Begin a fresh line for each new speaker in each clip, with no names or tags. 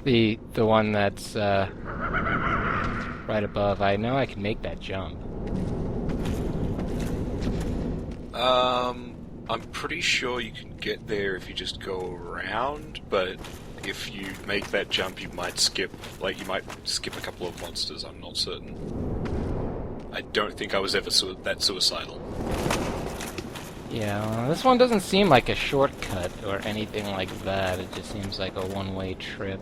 The one that's right above. I know I can make that jump.
I'm pretty sure you can get there if you just go around, but if you make that jump, you might skip a couple of monsters. I'm not certain. I don't think I was ever that suicidal.
Yeah, well, this one doesn't seem like a shortcut or anything like that. It just seems like a one-way trip.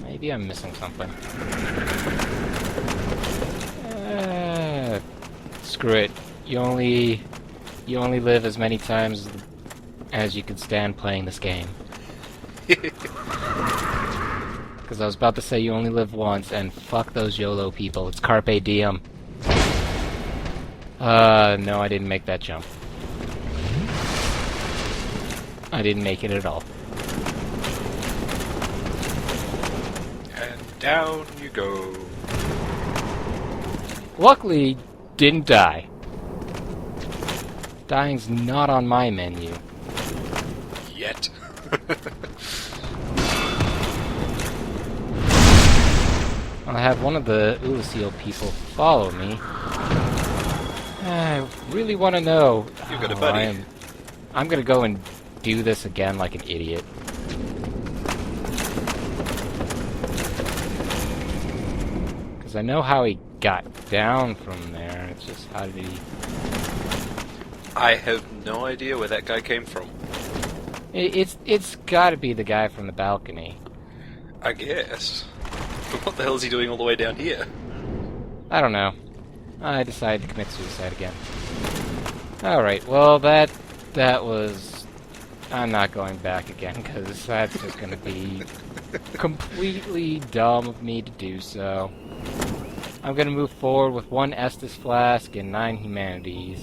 Maybe I'm missing something. Screw it. You only live as many times as you can stand playing this game. Because I was about to say you only live once, and fuck those YOLO people. It's Carpe Diem. No, I didn't make that jump. I didn't make it at all.
And down you go.
Luckily, didn't die. Dying's not on my menu.
Yet.
I'll have one of the Ulasil people follow me. I really want to know.
You've got a buddy.
I'm gonna go and do this again like an idiot. Because I know how he got down from there. It's just how did he...
I have no idea where that guy came from.
It's gotta be the guy from the balcony.
I guess. But what the hell is he doing all the way down here?
I don't know. I decided to commit suicide again. Alright, well that was... I'm not going back again, because that's just gonna be completely dumb of me to do so. I'm gonna move forward with 1 Estus Flask and 9 Humanities.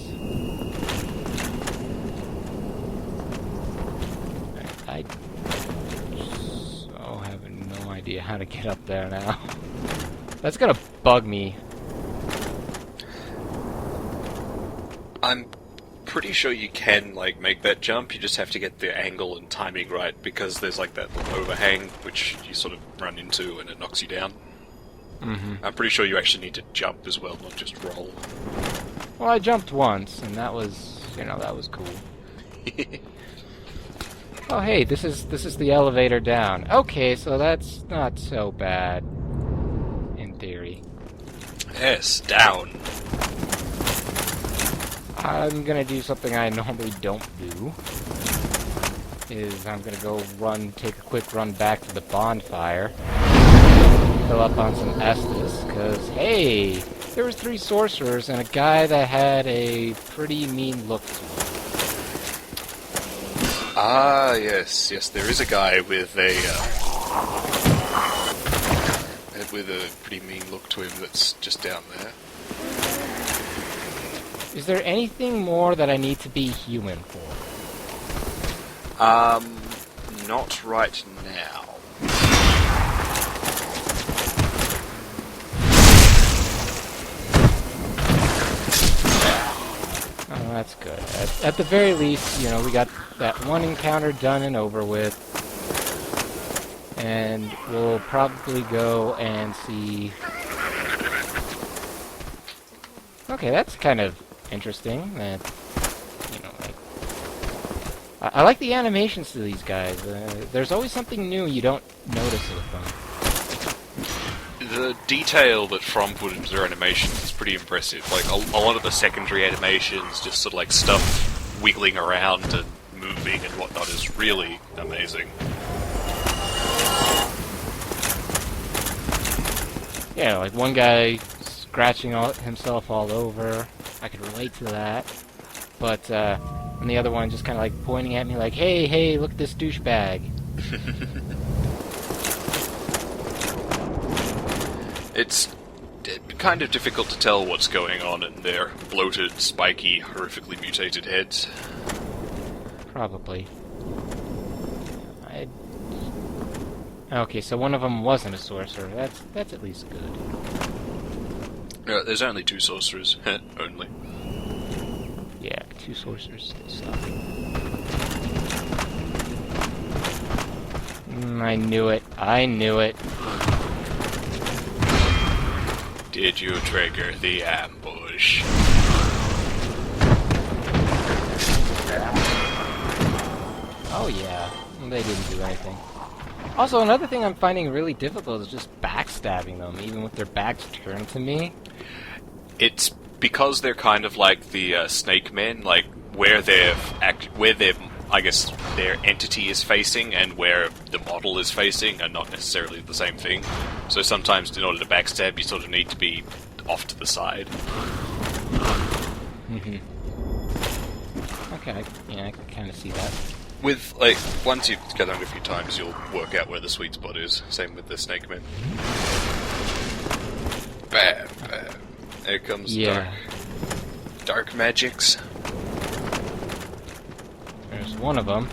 I so have no idea how to get up there now. That's gonna bug me.
I'm pretty sure you can, make that jump. You just have to get the angle and timing right, because there's, that little overhang, which you sort of run into and it knocks you down.
Mm-hmm.
I'm pretty sure you actually need to jump as well, not just roll.
Well, I jumped once, and that was, that was cool. Oh, hey, this is the elevator down. Okay, so that's not so bad, in theory.
Yes, down.
I'm gonna do something I normally don't do. Is I'm gonna go take a quick run back to the bonfire. Fill up on some Estus, because, hey, there was 3 sorcerers and a guy that had a pretty mean look to him.
Ah, yes, there is a guy with a pretty mean look to him that's just down there.
Is there anything more that I need to be human for?
Not right now.
Oh, that's good. At the very least, we got that one encounter done and over with. And we'll probably go and see... Okay, that's kind of interesting. That, I like the animations to these guys. There's always something new you don't notice with them.
The detail that From put into their animations is pretty impressive. A lot of the secondary animations, just sort of stuff wiggling around and moving and whatnot, is really amazing.
Yeah, like one guy scratching himself all over. I could relate to that. But, and the other one just kind of pointing at me like, hey, look at this douchebag.
It's kind of difficult to tell what's going on in their bloated, spiky, horrifically mutated heads.
Probably. Okay, so one of them wasn't a sorcerer. That's at least good.
There's only 2 sorcerers. Only.
Yeah, 2 sorcerers still suck. I knew it. I knew it.
Did you trigger the ambush?
Oh yeah, they didn't do anything. Also, another thing I'm finding really difficult is just backstabbing them, even with their backs turned to me.
It's because they're kind of like the snake men, like where I guess their entity is facing and where the model is facing are not necessarily the same thing. So sometimes in order to backstab, you sort of need to be off to the side.
Okay, yeah, I can kind of see that.
With, like, once you've done it a few times, you'll work out where the sweet spot is. Same with the snake men. Bam, bam. There comes dark magics.
There's one of them.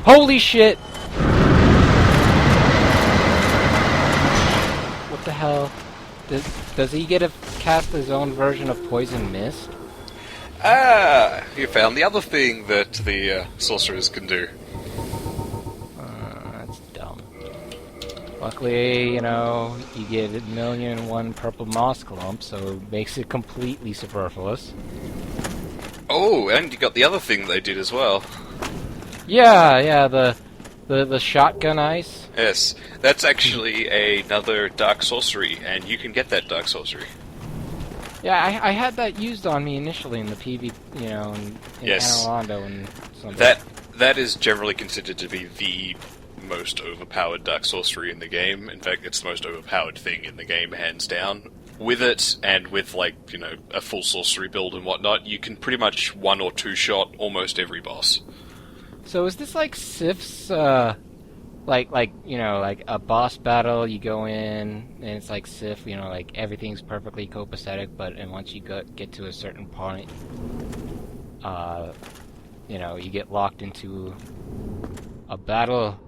Holy shit! What the hell? Does he get to cast his own version of Poison Mist?
Ah! You found the other thing that the sorcerers can do.
That's dumb. Luckily, you know, you get 1,000,001 purple moss clumps, so it makes it completely superfluous.
Oh, and you got the other thing they did as well.
Yeah, the shotgun ice.
Yes, that's actually another dark sorcery, and you can get that dark sorcery.
Yeah, I had that used on me initially in the PV, you know, in
Yes.
Analondo and something.
That is generally considered to be the most overpowered dark sorcery in the game. In fact, it's the most overpowered thing in the game, hands down. With it, and with, like, you know, a full sorcery build and whatnot, you can pretty much one or two shot almost every boss.
So is this like Sif's, like you know, like a boss battle? You go in and it's like Sif, you know, like everything's perfectly copacetic, and once you get to a certain point, you know, you get locked into a battle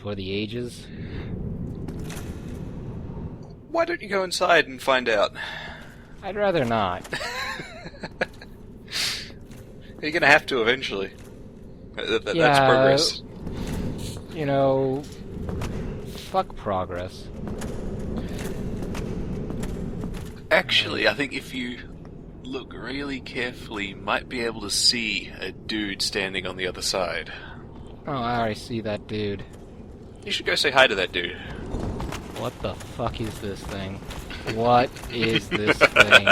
for the ages.
Why don't you go inside and find out?
I'd rather not.
You're gonna have to eventually. That's
Yeah,
progress.
You know, fuck progress.
Actually, I think if you look really carefully, you might be able to see a dude standing on the other side.
Oh, I already see that dude.
You should go say hi to that dude.
What the fuck is this thing? What is this thing?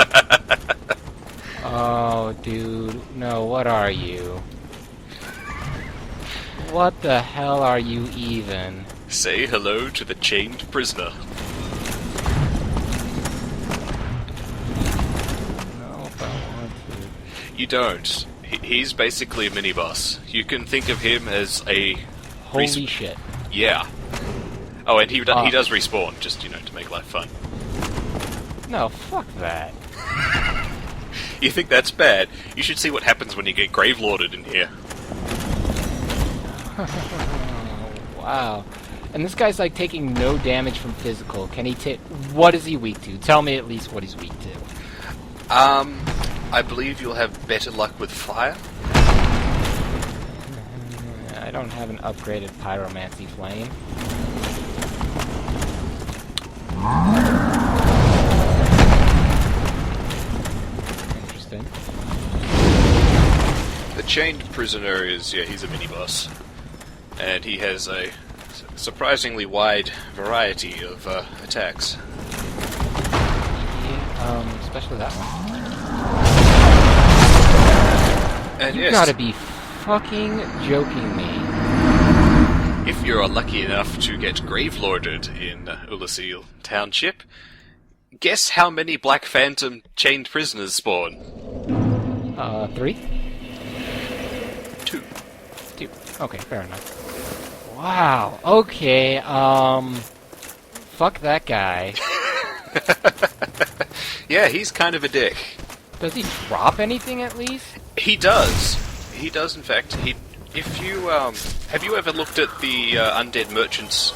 Oh, dude. No, what are you? What the hell are you even?
Say hello to the chained prisoner.
No, if I want to.
You don't. He's basically a mini-boss. You can think of him as a...
Holy shit.
Yeah. Oh, and he does respawn, just, you know, to make life fun.
No, fuck that.
You think that's bad? You should see what happens when you get Gravelorded in here.
Wow. And this guy's like taking no damage from physical. Can he take... What is he weak to? Tell me at least what he's weak to.
I believe you'll have better luck with fire.
I don't have an upgraded pyromancy flame. Interesting.
The chained prisoner is, yeah, he's a mini-boss. And he has a surprisingly wide variety of attacks.
Yeah, especially that one.
And
You
yes,
gotta be fucking joking me.
if you're lucky enough to get Gravelorded in Ulasil Township, guess how many Black Phantom chained prisoners spawn?
3?
2.
2. Okay, fair enough. Wow, okay, fuck that guy.
Yeah, he's kind of a dick.
Does he drop anything at least?
He does. He does, in fact. If you, have you ever looked at the Undead Merchant's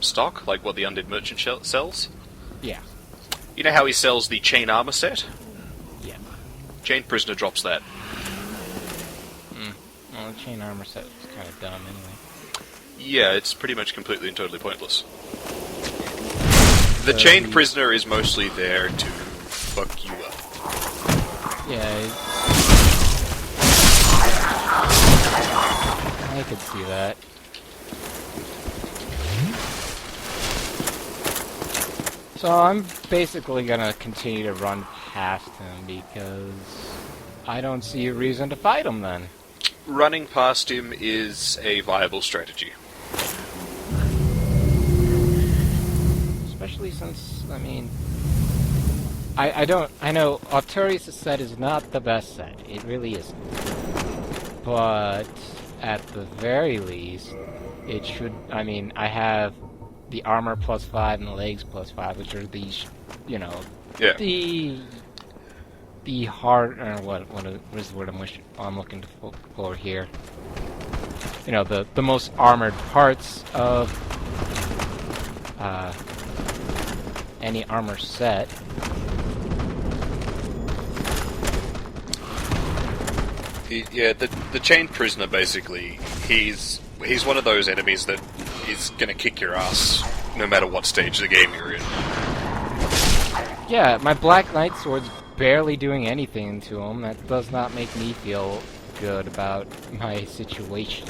stock? Like what the Undead Merchant sells?
Yeah.
You know how he sells the chain armor set?
Yeah.
Chain Prisoner drops that.
Well, the chain armor set was kind of dumb anyway.
Yeah, it's pretty much completely and totally pointless. The chained prisoner is mostly there to fuck you up.
Yeah, I could see that. So I'm basically gonna continue to run past him because I don't see a reason to fight him then.
Running past him is a viable strategy.
Especially since, I mean, I know Artorias' set is not the best set. It really isn't. But at the very least, it should, I mean, I have the armor +5 and the legs +5, which are these, you know,
yeah.
the hard, or what is the word I'm looking for here? You know, the most armored parts of any armor set.
The chained prisoner, basically, he's one of those enemies that is gonna kick your ass no matter what stage of the game you're in.
Yeah, my Black Knight sword's barely doing anything to him. That does not make me feel good about my situation.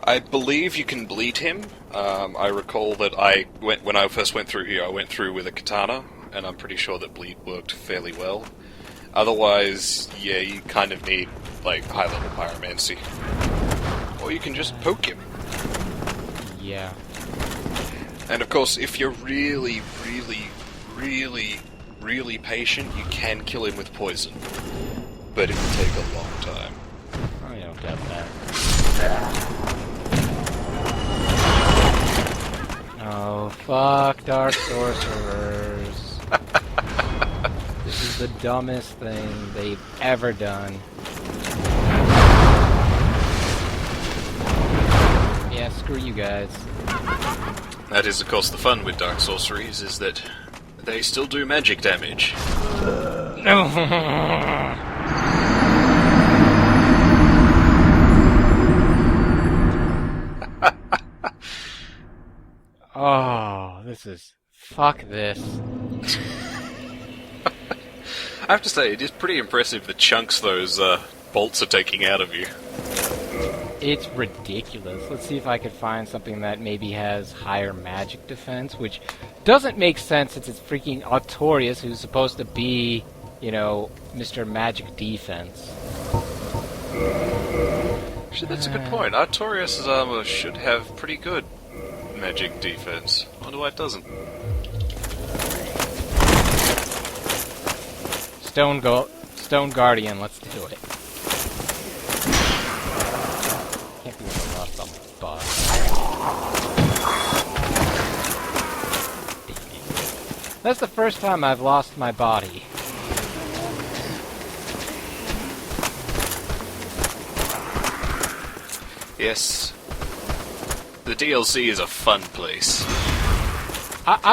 I believe you can bleed him. I recall that when I first went through here, I went through with a katana, and I'm pretty sure that bleed worked fairly well. Otherwise, yeah, you kind of need, like, high-level pyromancy. Or you can just poke him.
Yeah.
And of course, if you're really, really, really, really patient, you can kill him with poison. But it will take a long time.
I don't doubt that. Oh, fuck Dark Sorcerers. This is the dumbest thing they've ever done. Yeah, screw you guys.
That is, of course, the fun with Dark Sorceries, is that they still do magic damage.
Oh, this is... Fuck this.
I have to say, it is pretty impressive the chunks those bolts are taking out of you.
It's ridiculous. Let's see if I could find something that maybe has higher magic defense, which doesn't make sense since it's freaking Artorias, who's supposed to be, you know, Mr. Magic Defense.
Actually, that's a good point. Artorias' armor should have pretty good magic defense. I wonder why it doesn't.
Stone Guardian, let's do it. Can't believe I lost a boss. That's the first time I've lost my body.
Yes. The DLC is a fun place.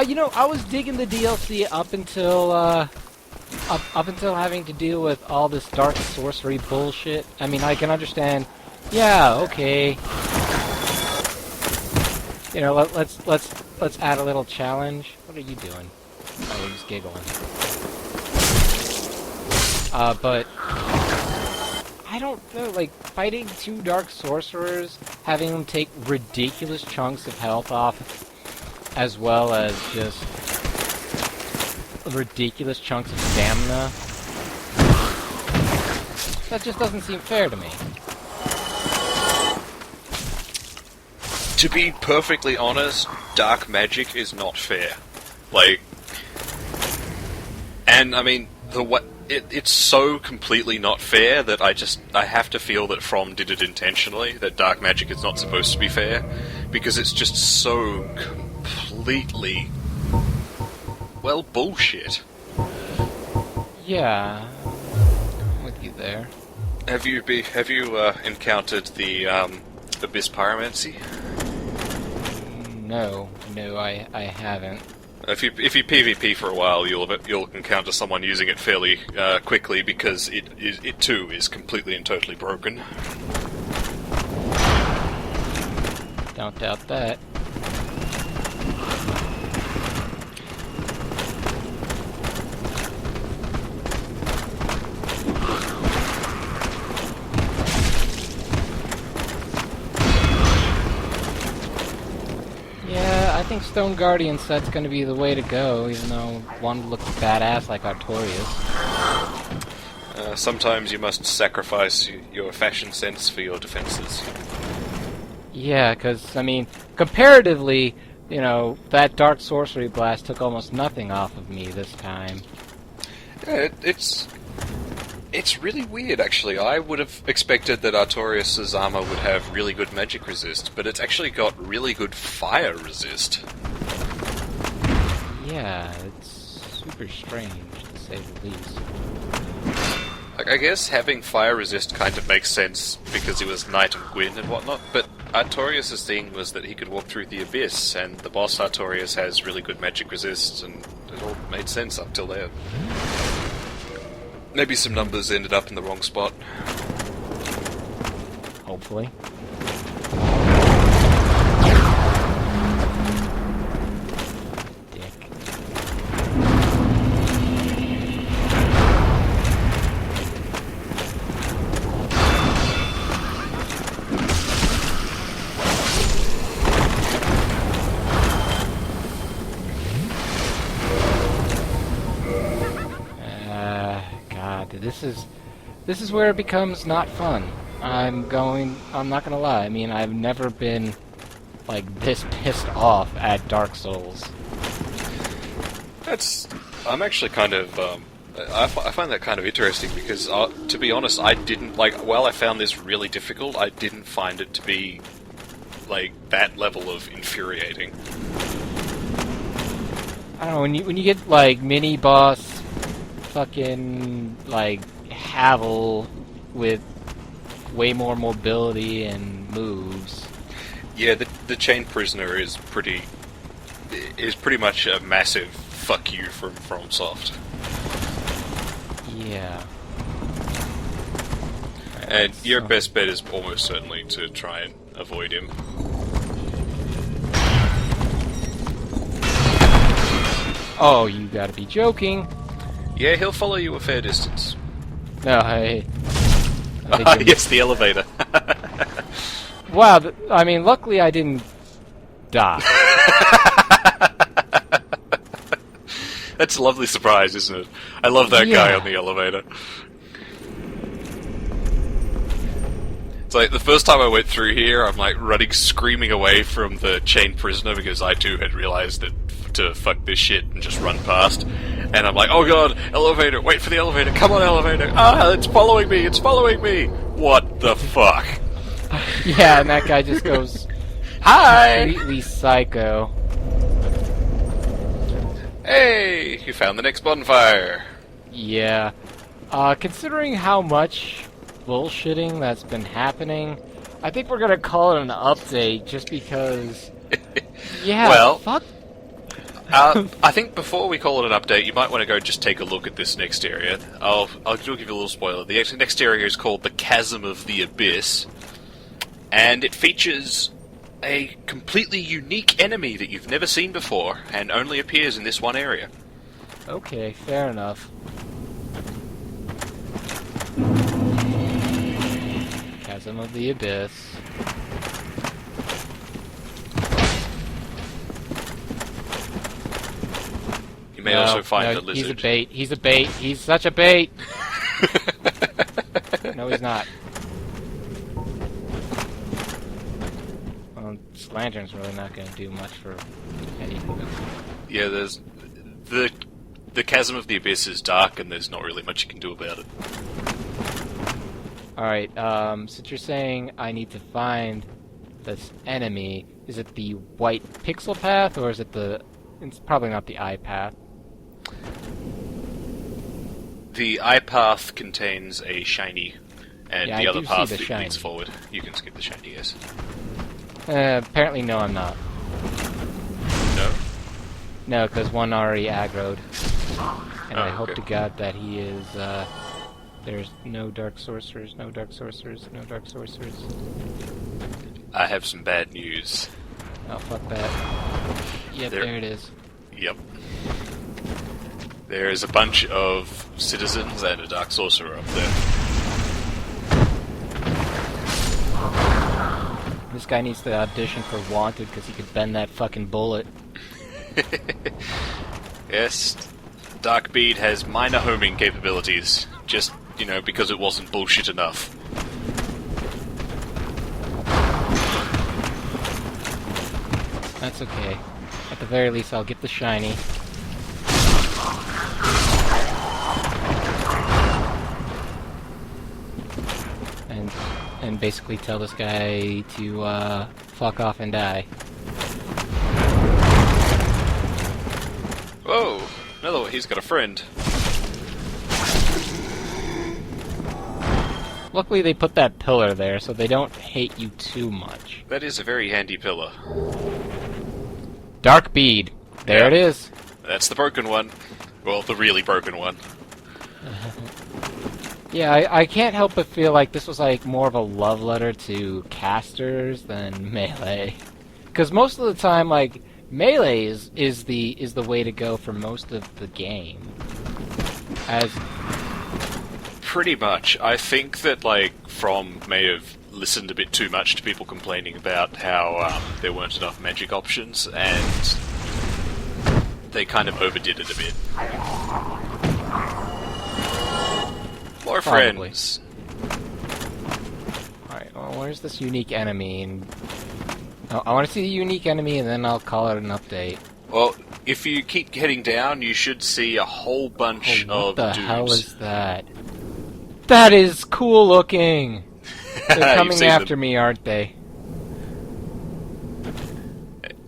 You know, I was digging the DLC up until having to deal with all this dark sorcery bullshit. I mean, I can understand. Yeah, okay. You know, let's add a little challenge. What are you doing? Oh, you're just giggling. But I don't know, like, fighting two dark sorcerers, having them take ridiculous chunks of health off, as well as just ridiculous chunks of stamina. That just doesn't seem fair to me.
To be perfectly honest, dark magic is not fair. Like, and I mean, it's so completely not fair that I have to feel that From did it intentionally, that dark magic is not supposed to be fair, because it's just so completely, well, bullshit.
Yeah, I'm with you there.
Have you encountered the Abyss Pyromancy?
No, I haven't.
If you PvP for a while, you'll encounter someone using it fairly quickly because it too is completely and totally broken.
Don't doubt that. Yeah, I think Stone Guardian set's gonna be the way to go, even though one looks badass like Artorias.
Sometimes you must sacrifice your fashion sense for your defenses.
Yeah, because, I mean, comparatively, you know, that Dark Sorcery Blast took almost nothing off of me this time.
Yeah, it's really weird, actually. I would have expected that Artorias' armor would have really good magic resist, but it's actually got really good fire resist.
Yeah, it's super strange, to say the least.
I guess having fire resist kind of makes sense because he was Knight of Gwyn and whatnot, but Artorias' thing was that he could walk through the abyss, and the boss Artorias has really good magic resist, and it all made sense up till there. Maybe some numbers ended up in the wrong spot.
Hopefully. Dick. God, this is where it becomes not fun. I'm not gonna lie, I mean, I've never been, like, this pissed off at Dark Souls.
I'm actually kind of, I find that kind of interesting because, to be honest, I didn't, like, while I found this really difficult, I didn't find it to be, like, that level of infuriating.
I don't know, when you get, like, mini-boss fucking, like, Havel with way more mobility and moves.
Yeah, the Chain Prisoner is pretty much a massive fuck you from FromSoft.
Yeah.
And your best bet is almost certainly to try and avoid him.
Oh, you gotta be joking.
Yeah, he'll follow you a fair distance.
No, I
Yes, the elevator.
Wow, I mean, luckily I didn't die.
That's a lovely surprise, isn't it? I love that guy on the elevator. It's like, the first time I went through here, I'm like running, screaming away from the Chain Prisoner because I too had realized that to fuck this shit and just run past. And I'm like, oh god, elevator, wait for the elevator, come on elevator, it's following me, it's following me! What the fuck?
Yeah, and that guy just goes,
hi!
Completely psycho.
Hey, you found the next bonfire.
Yeah. Considering how much bullshitting that's been happening, I think we're gonna call it an update just because... Yeah,
well,
fuck.
I think before we call it an update, you might want to go just take a look at this next area. I'll give you a little spoiler. The next area is called the Chasm of the Abyss, and it features a completely unique enemy that you've never seen before, and only appears in this one area.
Okay, fair enough. Chasm of the Abyss.
You may also find the lizard.
He's a bait. He's a bait. He's such a bait. No, he's not. Well, this lantern's really not going to do much for anything.
Yeah, there's the Chasm of the Abyss is dark, and there's not really much you can do about it.
Alright, since you're saying I need to find this enemy, is it the white pixel path, or is it the... It's probably not the eye path.
The eye path contains a shiny, and
Yeah,
the
I
other
do
path
see the shiny.
leads forward. You can skip the shiny, yes.
Apparently no, I'm not.
No?
No, because one already aggroed. And I hope
okay.
to God that he is, there's no dark sorcerers, no dark sorcerers, no dark sorcerers.
I have some bad news.
Oh, fuck that. Yep, there it is.
Yep. There is a bunch of citizens and a Dark Sorcerer up there.
This guy needs to audition for Wanted because he could bend that fucking bullet.
Yes, Darkbead has minor homing capabilities, just, because it wasn't bullshit enough.
That's okay. At the very least, I'll get the shiny. And basically tell this guy to, fuck off and die.
Whoa! Another one, he's got a friend.
Luckily they put that pillar there, so they don't hate you too much.
That is a very handy pillar.
Dark bead. There it is.
That's the broken one. Well, the really broken one.
Yeah, I can't help but feel like this was like more of a love letter to casters than melee. Because most of the time, like, melee is the way to go for most of the game. As
pretty much. I think that, like, From may have listened a bit too much to people complaining about how there weren't enough magic options, and they kind of overdid it a bit. More
Probably.
friends.
Alright, well, where's this unique enemy? And I want to see the unique enemy, and then I'll call it an update.
Well, if you keep heading down, you should see a whole bunch
What
of
the
dudes.
hell is that? That is cool looking! They're coming after me, aren't they?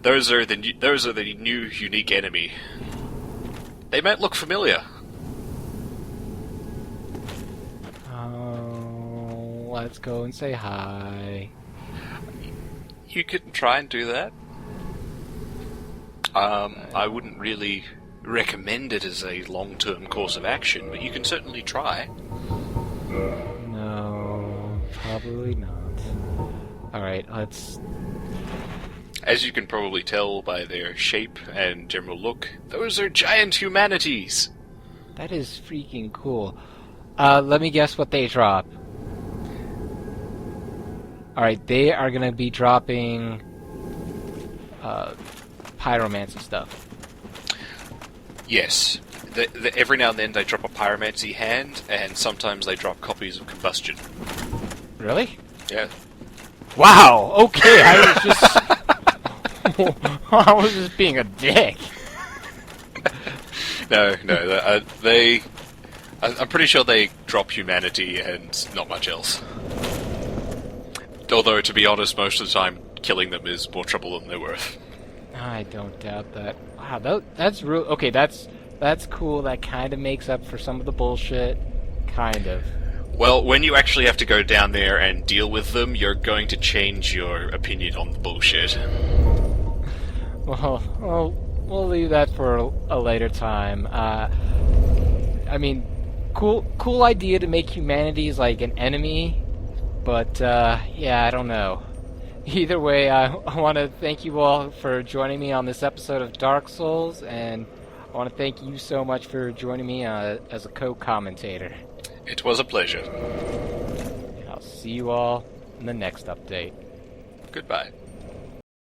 Those are the new unique enemy. They might look familiar.
Oh, let's go and say hi.
You could try and do that. I wouldn't really recommend it as a long-term course of action, but you can certainly try.
No, probably not. Alright, let's...
As you can probably tell by their shape and general look, those are giant humanities!
That is freaking cool. Let me guess what they drop. Alright, they are gonna be dropping... pyromancy stuff.
Yes. Every now and then they drop a pyromancy hand, and sometimes they drop copies of combustion.
Really?
Yeah.
Wow, okay, I was just... I was just being a dick.
No, I'm pretty sure they drop humanity and not much else. Although, to be honest, most of the time, killing them is more trouble than they're worth.
I don't doubt that. Wow, that's real. Okay, that's cool. That kind of makes up for some of the bullshit. Kind of.
Well, when you actually have to go down there and deal with them, you're going to change your opinion on the bullshit.
Well, we'll leave that for a later time. I mean, cool idea to make humanities like an enemy, but yeah, I don't know. Either way, I want to thank you all for joining me on this episode of Dark Souls, and I want to thank you so much for joining me as a co-commentator.
It was a pleasure.
And I'll see you all in the next update.
Goodbye.